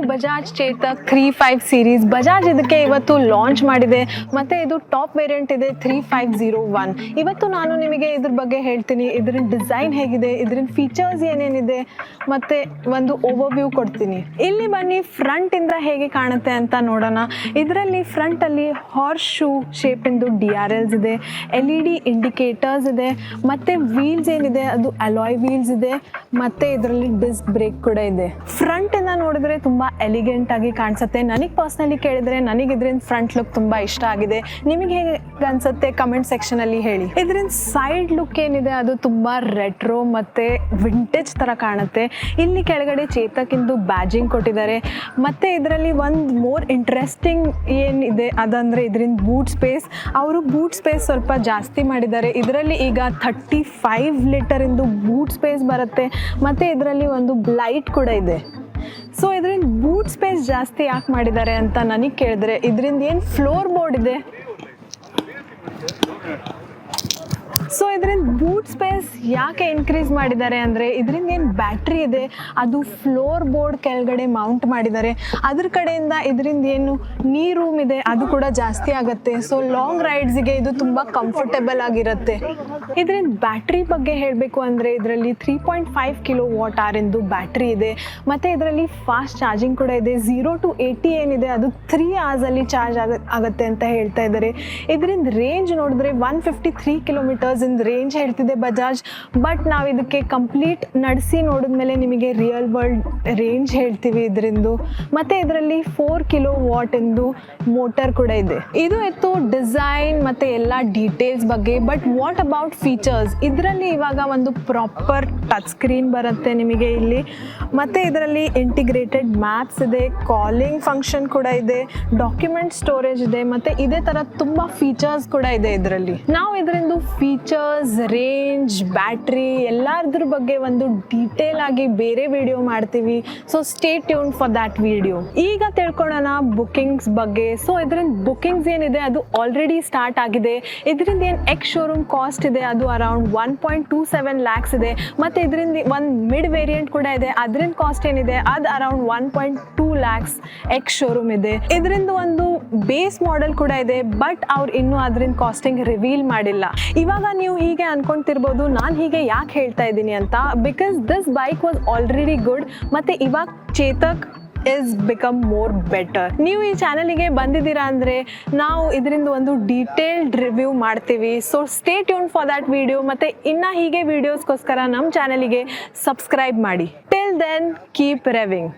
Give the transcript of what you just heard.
Bajaj Chetak 35 series. Bajaj ಇದಕ್ಕೆ ಇವತ್ತು launch ಮಾಡಿದೆ ಮತ್ತು ಇದು ಟಾಪ್ ವೇರಿಯಂಟ್ ಇದೆ 3501. ಇವತ್ತು ನಾನು ನಿಮಗೆ ಇದ್ರ ಬಗ್ಗೆ ಹೇಳ್ತೀನಿ, ಇದ್ರ ಡಿಸೈನ್ ಹೇಗಿದೆ, ಇದ್ರ ಫೀಚರ್ಸ್ ಏನೇನಿದೆ ಮತ್ತು ಒಂದು ಓವರ್ವ್ಯೂ ಕೊಡ್ತೀನಿ. ಇಲ್ಲಿ ಬನ್ನಿ, ಫ್ರಂಟಿಂದ ಹೇಗೆ ಕಾಣುತ್ತೆ ಅಂತ ನೋಡೋಣ. ಇದರಲ್ಲಿ ಫ್ರಂಟಲ್ಲಿ ಹಾರ್ಸ್ ಶೂ ಶೇಪಿಂದು DRLs ಇದೆ, LED ಇಂಡಿಕೇಟರ್ಸ್ ಇದೆ, ಮತ್ತು ವೀಲ್ಸ್ ಏನಿದೆ ಅದು ಅಲಾಯ್ ವೀಲ್ಸ್ ಇದೆ, ಮತ್ತು ಇದರಲ್ಲಿ ಡಿಸ್ಕ್ ಬ್ರೇಕ್ ಕೂಡ ಇದೆ. ಫ್ರಂಟಿಂದ ನೋಡಿದ್ರೆ ತುಂಬ ಎಲಿಗೆಂಟ್ ಆಗಿ ಕಾಣಿಸುತ್ತೆ. ನನಗೆ ಪರ್ಸ್ನಲಿ ಕೇಳಿದರೆ ನನಗೆ ಇದರಿಂದ ಫ್ರಂಟ್ ಲುಕ್ ತುಂಬ ಇಷ್ಟ ಆಗಿದೆ. ನಿಮಗೆ ಹೇಗೆ ಅನ್ಸುತ್ತೆ ಕಮೆಂಟ್ ಸೆಕ್ಷನಲ್ಲಿ ಹೇಳಿ. ಇದರಿಂದ ಸೈಡ್ ಲುಕ್ ಏನಿದೆ ಅದು ತುಂಬ ರೆಟ್ರೋ ಮತ್ತು ವಿಂಟೇಜ್ ಥರ ಕಾಣುತ್ತೆ. ಇಲ್ಲಿ ಕೆಳಗಡೆ ಚೇತಕಿಂದು ಬ್ಯಾಜಿಂಗ್ ಕೊಟ್ಟಿದ್ದಾರೆ. ಮತ್ತು ಇದರಲ್ಲಿ ಒಂದು ಮೋರ್ ಇಂಟ್ರೆಸ್ಟಿಂಗ್ ಏನಿದೆ ಅದಂದರೆ ಇದರಿಂದ ಬೂಟ್ ಸ್ಪೇಸ್. ಅವರು ಬೂಟ್ ಸ್ಪೇಸ್ ಸ್ವಲ್ಪ ಜಾಸ್ತಿ ಮಾಡಿದ್ದಾರೆ. ಇದರಲ್ಲಿ ಈಗ 35 ಲೀಟರಿಂದು ಬೂಟ್ ಸ್ಪೇಸ್ ಬರುತ್ತೆ. ಮತ್ತು ಇದರಲ್ಲಿ ಒಂದು ಲೈಟ್ ಕೂಡ ಇದೆ. ಸೊ ಇದರಿಂದ ಬೂಟ್ ಸ್ಪೇಸ್ ಜಾಸ್ತಿ ಯಾಕೆ ಮಾಡಿದ್ದಾರೆ ಅಂತ ನನಗೆ ಕೇಳಿದ್ರೆ, ಇದರಿಂದ ಏನು ಫ್ಲೋರ್ ಬೋರ್ಡ್ ಇದೆ. ಸೊ ಇದರಿಂದ ಬೂಟ್ ಸ್ಪೇಸ್ ಯಾಕೆ ಇನ್ಕ್ರೀಸ್ ಮಾಡಿದ್ದಾರೆ ಅಂದರೆ, ಇದರಿಂದ ಏನು ಬ್ಯಾಟ್ರಿ ಇದೆ ಅದು ಫ್ಲೋರ್ ಬೋರ್ಡ್ ಕೆಳಗಡೆ ಮೌಂಟ್ ಮಾಡಿದ್ದಾರೆ. ಅದ್ರ ಕಡೆಯಿಂದ ಇದರಿಂದ ಏನು ನೀ ರೂಮ್ ಇದೆ ಅದು ಕೂಡ ಜಾಸ್ತಿ ಆಗುತ್ತೆ. ಸೊ ಲಾಂಗ್ ರೈಡ್ಸಿಗೆ ಇದು ತುಂಬ ಕಂಫರ್ಟೇಬಲ್ ಆಗಿರುತ್ತೆ. ಇದರಿಂದ ಬ್ಯಾಟ್ರಿ ಬಗ್ಗೆ ಹೇಳಬೇಕು ಅಂದರೆ, ಇದರಲ್ಲಿ 3.5 kWh ಎಂದು ಬ್ಯಾಟ್ರಿ ಇದೆ. ಮತ್ತು ಇದರಲ್ಲಿ ಫಾಸ್ಟ್ ಚಾರ್ಜಿಂಗ್ ಕೂಡ ಇದೆ. 0 to 80 ಏನಿದೆ ಅದು 3 hours ಚಾರ್ಜ್ ಆಗುತ್ತೆ ಅಂತ ಹೇಳ್ತಾ ಇದ್ದಾರೆ. ಇದರಿಂದ ರೇಂಜ್ ನೋಡಿದ್ರೆ 153 km ರೇಂಜ್ ಹೇಳ್ತಿದೆ ಬಜಾಜ್. ಬಟ್ ನಾವು ಇದಕ್ಕೆ ಕಂಪ್ಲೀಟ್ ನಡೆಸಿ ನೋಡಿದ್ಮೇಲೆ ನಿಮಗೆ ರಿಯಲ್ ವರ್ಲ್ಡ್ ರೇಂಜ್ ಹೇಳ್ತೀವಿ ಇದರಿಂದ. ಮತ್ತು ಇದರಲ್ಲಿ 4 kW ಎಂದು ಮೋಟರ್ ಕೂಡ ಇದೆ. ಇದು ಇತ್ತು ಡಿಸೈನ್ ಮತ್ತು ಎಲ್ಲ ಡೀಟೇಲ್ಸ್ ಬಗ್ಗೆ. But what about features? ಇದರಲ್ಲಿ ಇವಾಗ ಒಂದು ಪ್ರಾಪರ್ ಟಚ್ ಸ್ಕ್ರೀನ್ ಬರುತ್ತೆ ನಿಮಗೆ ಇಲ್ಲಿ. ಮತ್ತು ಇದರಲ್ಲಿ ಇಂಟಿಗ್ರೇಟೆಡ್ ಮ್ಯಾಪ್ಸ್ ಇದೆ, ಕಾಲಿಂಗ್ ಫಂಕ್ಷನ್ ಕೂಡ ಇದೆ, ಡಾಕ್ಯುಮೆಂಟ್ ಸ್ಟೋರೇಜ್ ಇದೆ, ಮತ್ತು ಇದೇ ಥರ ತುಂಬ ಫೀಚರ್ಸ್ ಕೂಡ ಇದೆ ಇದರಲ್ಲಿ. ನಾವು ಇದರಿಂದ ಫೀಚರ್ಸ್, ರೇಂಜ್, ಬ್ಯಾಟ್ರಿ ಎಲ್ಲದ್ರ ಬಗ್ಗೆ ಒಂದು ಡೀಟೇಲ್ ಆಗಿ ಬೇರೆ ವಿಡಿಯೋ ಮಾಡ್ತೀವಿ. So stay tune for that video. ಈಗ ತಿಳ್ಕೊಳ್ಳೋಣ ಬುಕ್ಕಿಂಗ್ಸ್ ಬಗ್ಗೆ. ಸೊ ಇದರಿಂದ ಬುಕ್ಕಿಂಗ್ಸ್ ಏನಿದೆ ಅದು ಆಲ್ರೆಡಿ ಸ್ಟಾರ್ಟ್ ಆಗಿದೆ. ಇದರಿಂದ ಏನು ಎಕ್ಸ್ ಶೋರೂಮ್ ಕಾಸ್ಟ್ ಇದೆ ಅದು ಅರೌಂಡ್ 1.27 lakhs ಇದೆ. ಮತ್ತು ಇದರಿಂದ ಒಂದು ಮಿಡ್ ವೇರಿಯಂಟ್ ಕೂಡ ಇದೆ, ಅದರಿಂದ ಕಾಸ್ಟ್ ಏನಿದೆ ಅದು ಅರೌಂಡ್ 1.2 lakhs ಎಕ್ಸ್ ಶೋರೂಮ್ ಇದೆ. ಇದರಿಂದ ಒಂದು ಬೇಸ್ ಮಾಡೆಲ್ ಕೂಡ ಇದೆ, ಬಟ್ ಅವ್ರು ಇನ್ನೂ ಅದರಿಂದ ಕಾಸ್ಟಿಂಗ್ ರಿವೀಲ್ ಮಾಡಿಲ್ಲ. ಇವಾಗ ನೀವು ಹೀಗೆ ಅನ್ಕೊಂತಿರ್ಬೋದು ನಾನು ಹೀಗೆ ಯಾಕೆ ಹೇಳ್ತಾ ಇದ್ದೀನಿ ಅಂತ. Because this bike was already good, ಮತ್ತು ಇವಾಗ Chetak is become more better. ನೀವು ಈ ಚಾನಲಿಗೆ ಬಂದಿದ್ದೀರಾ ಅಂದರೆ ನಾವು ಇದರಿಂದ ಒಂದು ಡೀಟೇಲ್ಡ್ ರಿವ್ಯೂ ಮಾಡ್ತೀವಿ. So stay tune for that video. ಮತ್ತು ಇನ್ನು ಹೀಗೆ ವೀಡಿಯೋಸ್ಗೋಸ್ಕರ ನಮ್ಮ ಚಾನಲಿಗೆ ಸಬ್ಸ್ಕ್ರೈಬ್ ಮಾಡಿ. Till then keep ರೆವಿಂಗ್.